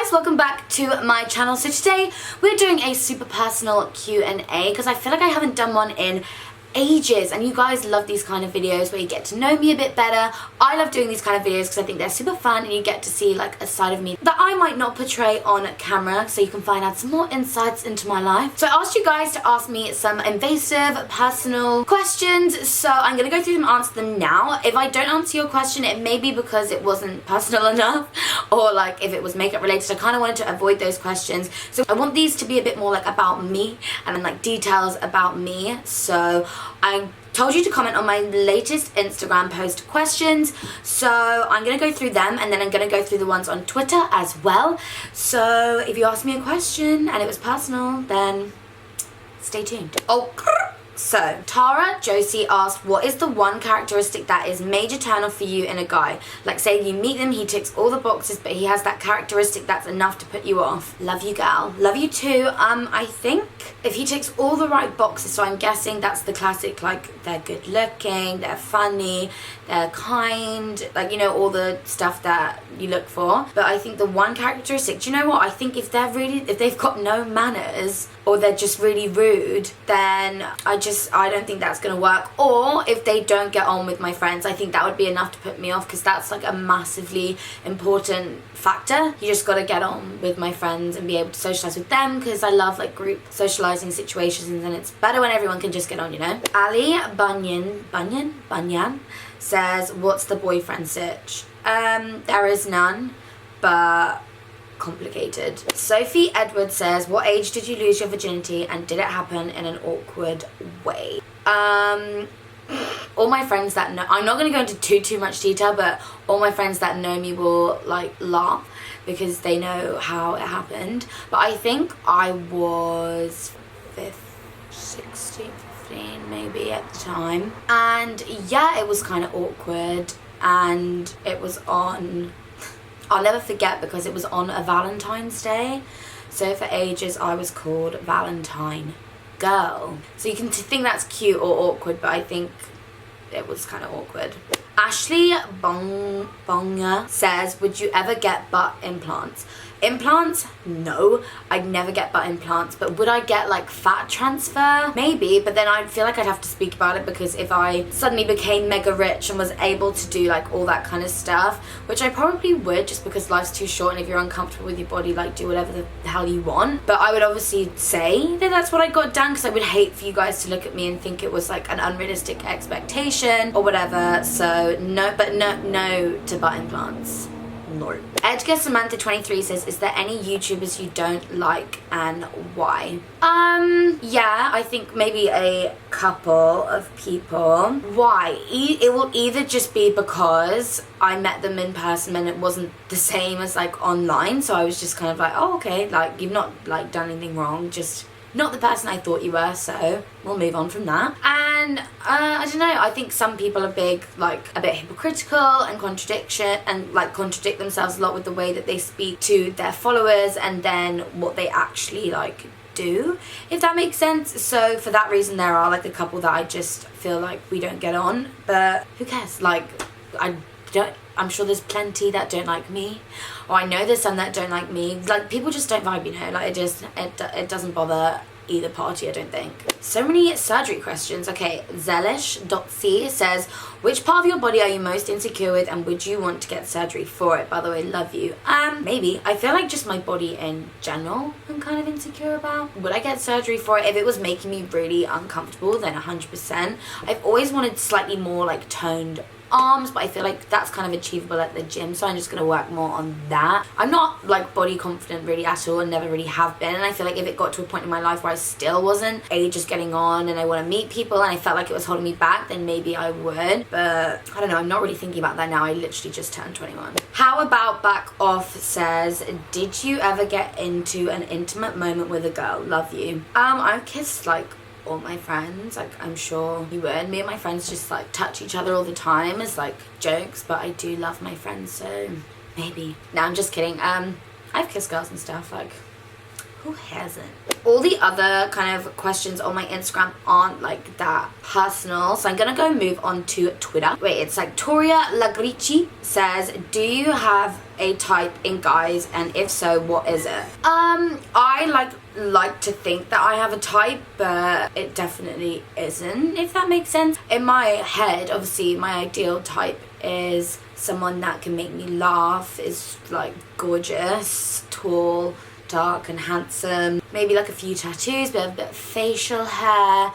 guys, welcome back to my channel. So today we're doing a super personal Q&A because I feel like I haven't done one in ages, and you guys love these kind of videos where you get to know me a bit better. I love doing these kind of videos because I think they're super fun and you get to see like a side of me that I might not portray on camera, so you can find out some more insights into my life. So I asked you guys to ask me some invasive personal questions, so I'm gonna go through them and answer them now. If I don't answer your question, it may be because it wasn't personal enough, or like if it was makeup related. I kind of wanted to avoid those questions, so I want these to be a bit more like about me and then like details about me. So I told you to comment on my latest Instagram post questions, so I'm going to go through them and then I'm going to go through the ones on Twitter as well. So if you ask me a question and it was personal, then stay tuned. Oh, so Tara Josie asked, what is the one characteristic that is major turn off for you in a guy? Like say you meet them, he ticks all the boxes, but he has that characteristic that's enough to put you off. Love you, gal. Love you too. I think if he ticks all the right boxes, so I'm guessing that's the classic, like they're good looking, they're funny, they're kind, like, you know, all the stuff that you look for. But I think the one characteristic, do you know what? I think if they've got no manners or they're just really rude, then I don't think that's gonna work. Or if they don't get on with my friends, I think that would be enough to put me off, because that's like a massively important factor. You just gotta get on with my friends and be able to socialize with them, because I love like group socializing situations, and it's better when everyone can just get on, you know? Ali Bunyan says, what's the boyfriend sitch? There is none, but complicated. Sophie Edwards says, what age did you lose your virginity and did it happen in an awkward way? All my friends that know, I'm not going to go into too much detail, but all my friends that know me will like laugh because they know how it happened. But I think I was 16, 15 maybe at the time, and yeah, it was kind of awkward, and it was on, I'll never forget, because it was on a Valentine's Day. So for ages I was called Valentine Girl. So you can think that's cute or awkward, but I think it was kind of awkward. Ashley Bonga says, would you ever get butt implants? Implants? No, I'd never get butt implants. But would I get like fat transfer? Maybe, but then I feel like I'd have to speak about it, because if I suddenly became mega rich and was able to do like all that kind of stuff, which I probably would, just because life's too short, and if you're uncomfortable with your body, like do whatever the hell you want. But I would obviously say that that's what I got done, because I would hate for you guys to look at me and think it was like an unrealistic expectation or whatever. So no, but no to butt implants. No. Edgar Samantha 23 says, is there any YouTubers you don't like and why? Yeah, I think maybe a couple of people. Why? It will either just be because I met them in person and it wasn't the same as like online, so I was just kind of like, oh okay, like you've not like done anything wrong, just not the person I thought you were, so we'll move on from that. And I don't know, I think some people are big, like a bit hypocritical and contradict themselves a lot with the way that they speak to their followers and then what they actually like do, if that makes sense. So for that reason there are like a couple that I just feel like we don't get on, but who cares? Like I'm sure there's plenty that don't like me, or I know there's some that don't like me. Like people just don't vibe, you know, like it doesn't bother either party, I don't think. So many surgery questions. Okay, Zelish.c says, which part of your body are you most insecure with and would you want to get surgery for it? By the way, love you. Maybe. I feel like just my body in general I'm kind of insecure about. Would I get surgery for it? If it was making me really uncomfortable, then 100%. I've always wanted slightly more like toned arms, but I feel like that's kind of achievable at the gym, so I'm just going to work more on that. I'm not like body confident really at all, and never really have been, and I feel like if it got to a point in my life where I still wasn't, just getting on and I want to meet people and I felt like it was holding me back, then maybe I would. But I don't know, I'm not really thinking about that now. I literally just turned 21. How about Back Off says, did you ever get into an intimate moment with a girl? Love you. I've kissed like all my friends, like I'm sure you would. Me and my friends just like touch each other all the time as like jokes, but I do love my friends, so maybe. No, I'm just kidding. I've kissed girls and stuff, like Who hasn't? All the other kind of questions on my Instagram aren't like that personal, so I'm gonna go move on to Twitter. Wait, it's like Toria Lagrici says, do you have a type in guys, and if so, what is it? I like to think that I have a type, but it definitely isn't, if that makes sense. In my head, obviously my ideal type is someone that can make me laugh, is like gorgeous, tall, dark and handsome, maybe like a few tattoos, but a bit of facial hair,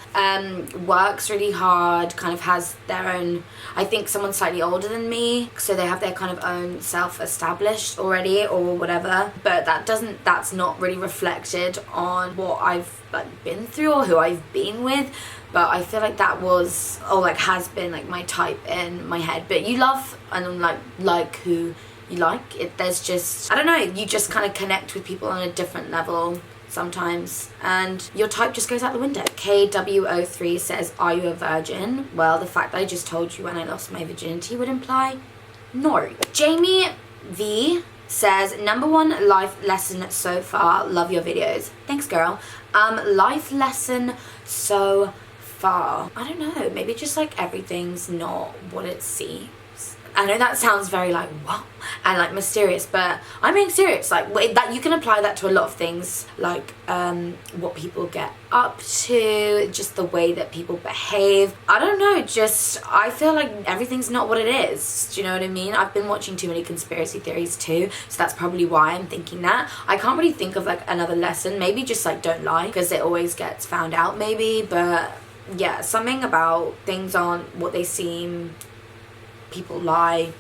works really hard, kind of has their own, I think someone slightly older than me, so they have their kind of own self-established already or whatever, but that's not really reflected on what I've like been through or who I've been with. But I feel like that was, or like has been like my type in my head. But you love and like who you like. There's just, I don't know, you just kind of connect with people on a different level sometimes, and your type just goes out the window. KWO3 says, are you a virgin? Well, the fact that I just told you when I lost my virginity would imply no. Jamie V says, #1 life lesson so far, love your videos. Thanks, girl. Life lesson so far, I don't know, maybe just like everything's not what it seems. I know that sounds very like wow and like mysterious, but I'm being serious. Like that, you can apply that to a lot of things, like what people get up to, just the way that people behave. I don't know, just I feel like everything's not what it is. Do you know what I mean? I've been watching too many conspiracy theories too, so that's probably why I'm thinking that. I can't really think of like another lesson. Maybe just like don't lie, because it always gets found out maybe, but yeah, something about things aren't what they seem, people lie.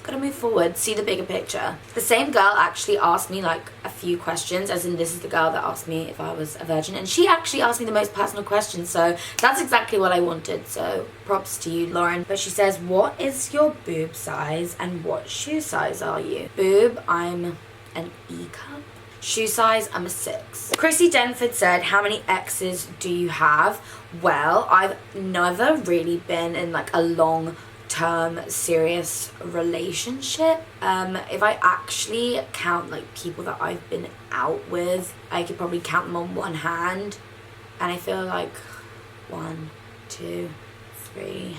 Gotta move forward, see the bigger picture. The same girl actually asked me like a few questions, as in this is the girl that asked me if I was a virgin, and she actually asked me the most personal questions, so that's exactly what I wanted, so props to you, Lauren. But she says, what is your boob size and what shoe size are you? Boob, I'm an E cup. Shoe size, I'm a 6. Chrissy Denford said, how many exes do you have? Well, I've never really been in like a long-term serious relationship. If I actually count like people that I've been out with, I could probably count them on one hand, and I feel like 1, 2, 3,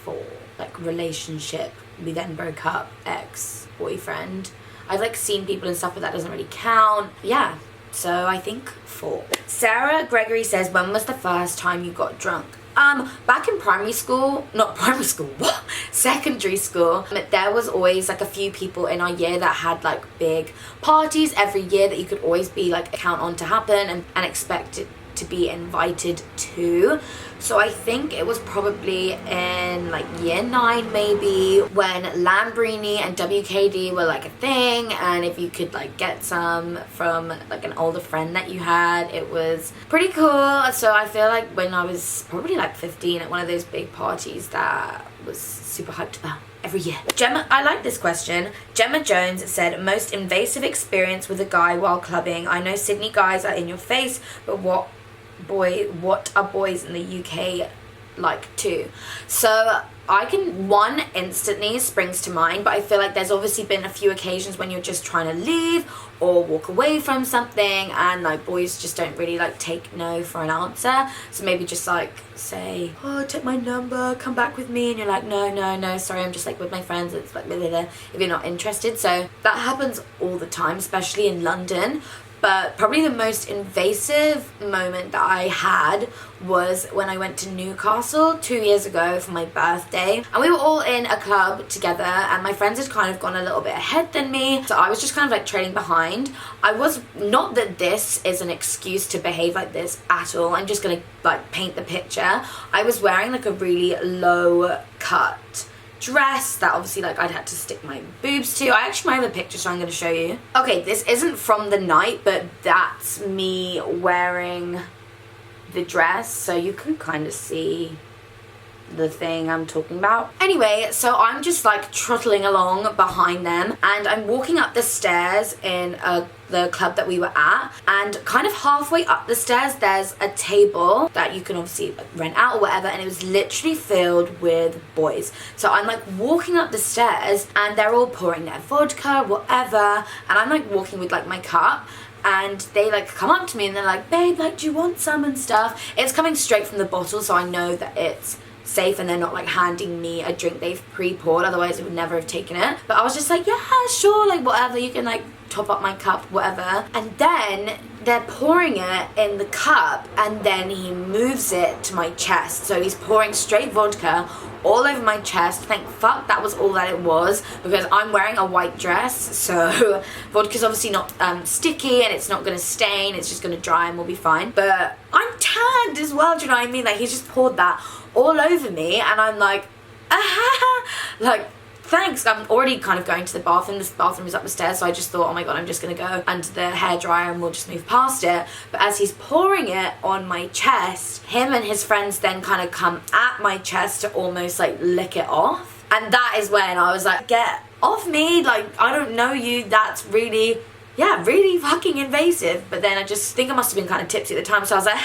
4, like relationship, we then broke up, ex-boyfriend. I've like seen people and stuff, but that doesn't really count. Yeah, so I think 4. Sarah Gregory says, when was the first time you got drunk? Back in primary school, not primary school, what? Secondary school, there was always like a few people in our year that had like big parties every year that you could always be like count on to happen and expect it to be invited to. So I think it was probably in like year 9 maybe, when Lambrini and WKD were like a thing, and if you could like get some from like an older friend that you had, it was pretty cool. So I feel like when I was probably like 15 at one of those big parties, that was super hyped about every year. Gemma, I like this question. Gemma Jones said, most invasive experience with a guy while clubbing. I know Sydney guys are in your face, but what are boys in the UK like too? So one instantly springs to mind, but I feel like there's obviously been a few occasions when you're just trying to leave or walk away from something, and like boys just don't really like take no for an answer. So maybe just like say, oh, take my number, come back with me, and you're like, no, sorry, I'm just like with my friends. It's like blah, blah, blah, if you're not interested. So that happens all the time, especially in London. But probably the most invasive moment that I had was when I went to Newcastle 2 years ago for my birthday, and we were all in a club together, and my friends had kind of gone a little bit ahead than me, so I was just kind of like trailing behind. I was, not that this is an excuse to behave like this at all, I'm just gonna like paint the picture. I was wearing like a really low cut dress that obviously like I'd had to stick my boobs to. I actually might have a picture, so I'm going to show you. Okay, this isn't from the night, but that's me wearing the dress, so you can kind of see the thing I'm talking about. Anyway, so I'm just like trottling along behind them, and I'm walking up the stairs in the club that we were at, and kind of halfway up the stairs there's a table that you can obviously like rent out or whatever, and it was literally filled with boys. So I'm like walking up the stairs, and they're all pouring their vodka, whatever, and I'm like walking with like my cup, and they like come up to me and they're like, babe, like, do you want some and stuff? It's coming straight from the bottle, so I know that it's safe and they're not like handing me a drink they've pre-poured, otherwise I would never have taken it. But I was just like, yeah, sure, like whatever, you can like top up my cup, whatever. And then they're pouring it in the cup and then he moves it to my chest. So he's pouring straight vodka all over my chest. Thank fuck that was all that it was, because I'm wearing a white dress, so vodka's obviously not sticky and it's not gonna stain, it's just gonna dry and we'll be fine. But I'm tanned as well, do you know what I mean? Like, he's just poured that all over me and I'm like, ah, like, thanks. I'm already kind of going to the bathroom. This bathroom is up the stairs, so I just thought, oh my god, I'm just gonna go under the hairdryer and we'll just move past it. But as he's pouring it on my chest, him and his friends then kind of come at my chest to almost like lick it off. And that is when I was like, get off me, like, I don't know you, that's really, yeah, really fucking invasive. But then I just think I must have been kind of tipsy at the time, so I was like,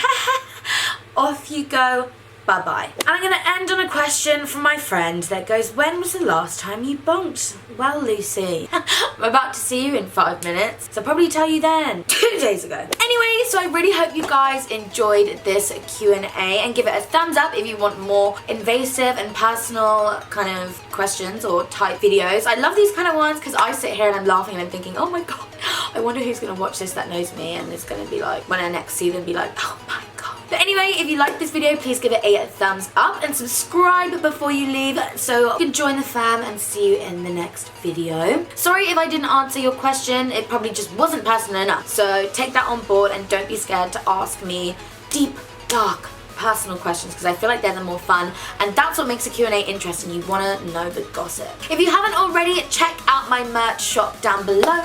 off you go. Bye-bye. And I'm going to end on a question from my friend that goes, when was the last time you bonked? Well, Lucy, I'm about to see you in 5 minutes, so I'll probably tell you then. 2 days ago. Anyway, so I really hope you guys enjoyed this Q&A and give it a thumbs up if you want more invasive and personal kind of questions or type videos. I love these kind of ones because I sit here and I'm laughing and I'm thinking, oh my god, I wonder who's going to watch this that knows me, and it's going to be like, when I next see them, be like, oh my god. But anyway, if you like this video, please give it a thumbs up and subscribe before you leave so you can join the fam and see you in the next video. Sorry if I didn't answer your question, it probably just wasn't personal enough. So take that on board and don't be scared to ask me deep, dark, personal questions, because I feel like they're the more fun and that's what makes a Q&A interesting. You want to know the gossip. If you haven't already, check out my merch shop down below.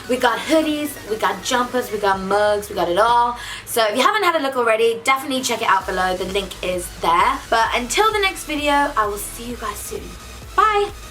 We got hoodies, we got jumpers, we got mugs, we got it all. So if you haven't had a look already, definitely check it out below. The link is there. But until the next video, I will see you guys soon. Bye!